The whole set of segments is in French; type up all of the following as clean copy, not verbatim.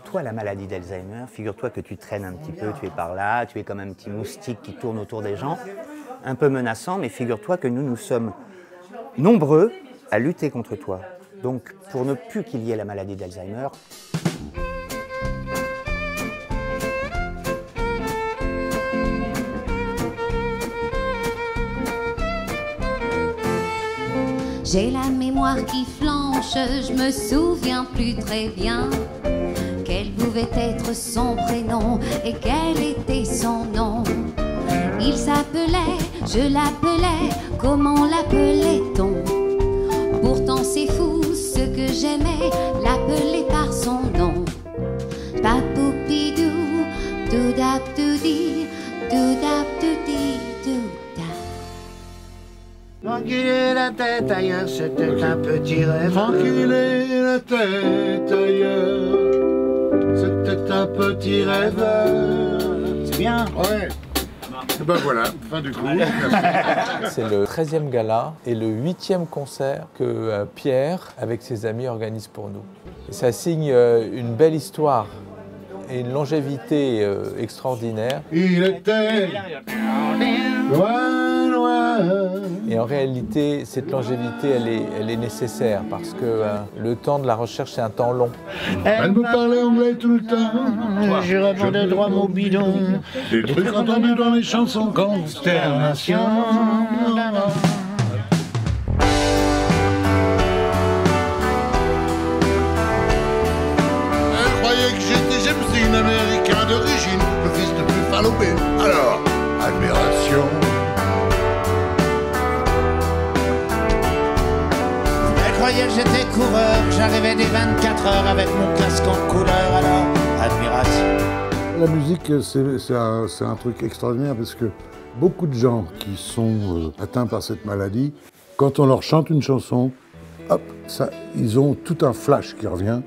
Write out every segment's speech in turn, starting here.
Toi, la maladie d'Alzheimer, figure-toi que tu traînes un petit peu, tu es par là, tu es comme un petit moustique qui tourne autour des gens, un peu menaçant, mais figure-toi que nous sommes nombreux à lutter contre toi. Donc, pour ne plus qu'il y ait la maladie d'Alzheimer, j'ai la mémoire qui flanche, je me souviens plus très bien quel pouvait être son prénom et quel était son nom. Il s'appelait, je l'appelais, comment l'appelait-on? Pourtant c'est fou ce que j'aimais, l'appeler par son nom. Papoupidou, doudap-doudi, doudap-doudi, douda. Tranquille la tête ailleurs, c'était un petit rêve. Tranquille la tête ailleurs, c'était un petit rêve. C'est bien. Ouais. Et ben voilà, fin du coup. C'est le 13e gala et le 8e concert que Pierre, avec ses amis, organise pour nous. Et ça signe une belle histoire et une longévité extraordinaire. Il était loin, loin. Et en réalité, cette longévité, elle est nécessaire parce que le temps de la recherche, c'est un temps long. Elle me parlait anglais tout le temps. Je répondais droit mon bidon. Des trucs entendus dans les chansons consternation. Elle croyait que j'étais James Dean, américain d'origine, le fils de Buffalo Bill. Alors, admiration. Elle croyait que j'étais coureur, que j'arrivais des 24 heures avec mon casque en couleur, alors admiration. La musique, c'est un truc extraordinaire parce que beaucoup de gens qui sont atteints par cette maladie, quand on leur chante une chanson, hop, ça, ils ont tout un flash qui revient.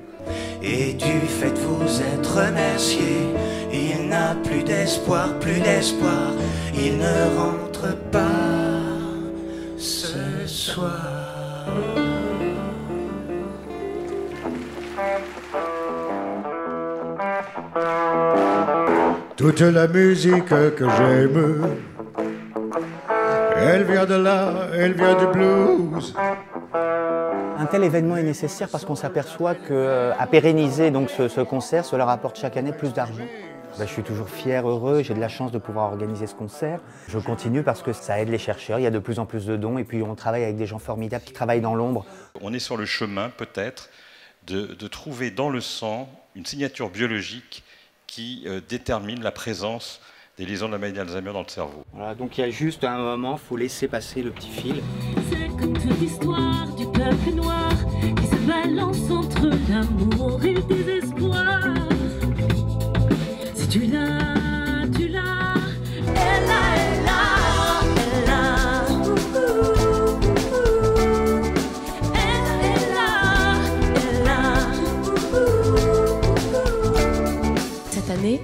Et du fait de vous être remercié, il n'a plus d'espoir, il ne rentre pas ce soir. Toute la musique que j'aime, elle vient de là, elle vient du blues. un tel événement est nécessaire parce qu'on s'aperçoit qu'à pérenniser donc ce concert, cela rapporte chaque année plus d'argent. Je suis toujours fier, heureux, j'ai de la chance de pouvoir organiser ce concert. Je continue parce que ça aide les chercheurs, il y a de plus en plus de dons et puis on travaille avec des gens formidables qui travaillent dans l'ombre. On est sur le chemin peut-être de trouver dans le sang une signature biologique qui détermine la présence des lésions de la maladie d'Alzheimer dans le cerveau. Voilà, donc il y a juste un moment, il faut laisser passer le petit fil. C'est comme toute l'histoire du peuple noir qui se balance entre l'amour et le désespoir. Si tu l'as, tu l'as, elle a, elle a, elle a, elle a, elle a. Cette année,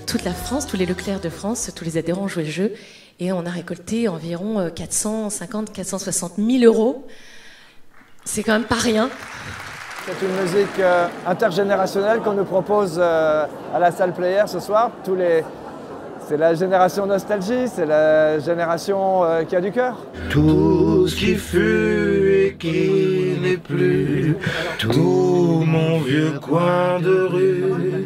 toute la France, tous les Leclerc de France, tous les adhérents ont joué le jeu et on a récolté environ 450-460 000 euros. C'est quand même pas rien. C'est une musique intergénérationnelle qu'on nous propose à la salle Player ce soir. C'est la génération nostalgie, c'est la génération qui a du cœur. Tout ce qui fut et qui n'est plus, tout mon vieux coin de rue.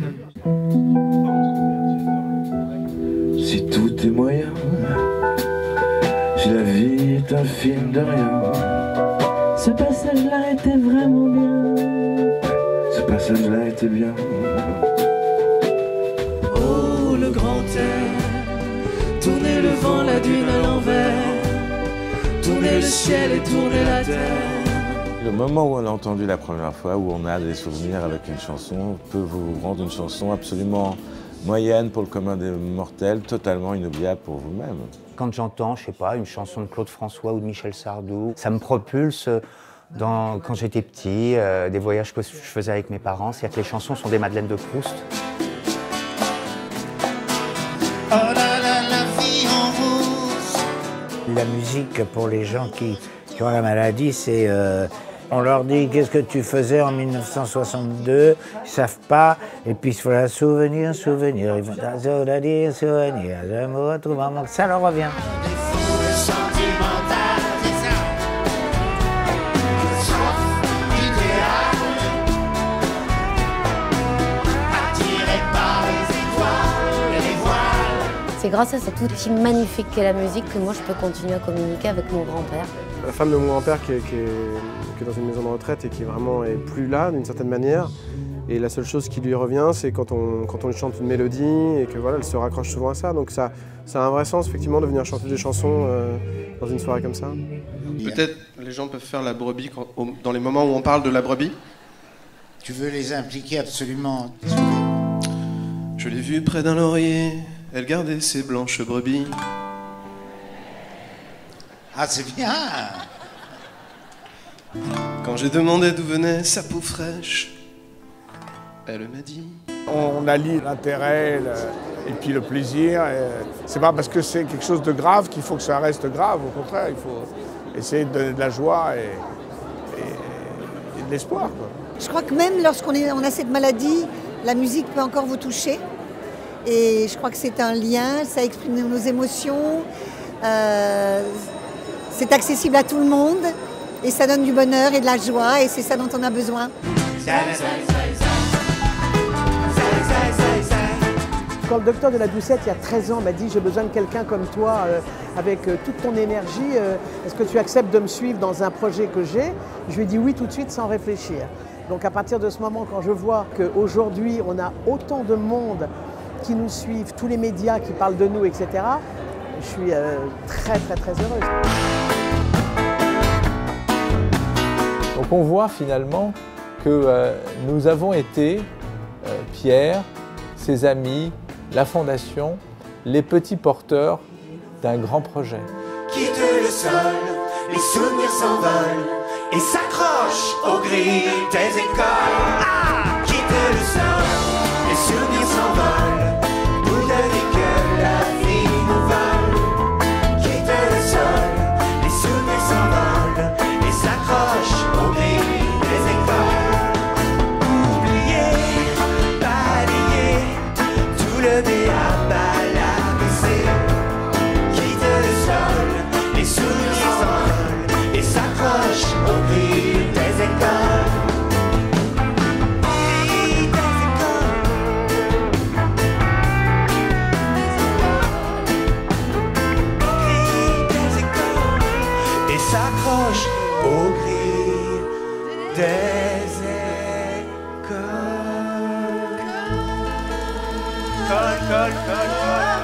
Si tout est moyen, si la vie est un film de rien, Ce passage-là était vraiment bien. ce passage-là était bien. Oh, le grand air, tourner le vent, la dune à l'envers, tourner le ciel et tourner la terre. Le moment où on l'a entendu la première fois, où on a des souvenirs avec une chanson, peut vous rendre une chanson absolument moyenne pour le commun des mortels, totalement inoubliable pour vous-même. Quand j'entends, je sais pas, une chanson de Claude François ou de Michel Sardou, ça me propulse quand j'étais petit, des voyages que je faisais avec mes parents. C'est-à-dire que les chansons sont des Madeleines de Proust. Oh là là, la vie en rose. La musique pour les gens qui ont la maladie, c'est On leur dit qu'est-ce que tu faisais en 1962, ils savent pas, et puis voilà, souvenir, souvenir, ils vont dire souvenir, je me retrouve en manque, ça leur revient. C'est grâce à cet outil magnifique qu'est la musique que moi je peux continuer à communiquer avec mon grand-père. La femme de mon grand-père qui est dans une maison de retraite et qui vraiment est plus là d'une certaine manière. Et la seule chose qui lui revient, c'est quand on lui chante une mélodie et que voilà, elle se raccroche souvent à ça. Donc ça a un vrai sens effectivement de venir chanter des chansons dans une soirée comme ça. Peut-être les gens peuvent faire la brebis dans les moments où on parle de la brebis. Tu veux les impliquer absolument. Je l'ai vue près d'un laurier, elle gardait ses blanches brebis. Ah, c'est bien! Quand j'ai demandé d'où venait sa peau fraîche, elle m'a dit... On allie l'intérêt et puis le plaisir. C'est pas parce que c'est quelque chose de grave qu'il faut que ça reste grave. Au contraire, il faut essayer de donner de la joie et de l'espoir. Je crois que même lorsqu'on a cette maladie, la musique peut encore vous toucher. Et je crois que c'est un lien, ça exprime nos émotions. C'est accessible à tout le monde et ça donne du bonheur et de la joie et c'est ça dont on a besoin. Quand le docteur de la Doucette, il y a 13 ans, m'a dit « J'ai besoin de quelqu'un comme toi, avec toute ton énergie, est-ce que tu acceptes de me suivre dans un projet que j'ai ?» Je lui ai dit oui tout de suite sans réfléchir. Donc à partir de ce moment, quand je vois qu'aujourd'hui, on a autant de monde qui nous suivent, tous les médias qui parlent de nous, etc., je suis très heureuse. Donc on voit finalement que nous avons été, Pierre, ses amis, la Fondation, les petits porteurs d'un grand projet. Quitte le sol, les souvenirs s'envolent et s'accrochent aux grilles des écoles. Ah, quitte le sol, les souvenirs s'envolent. S'accroche aux grilles des écoles. Col.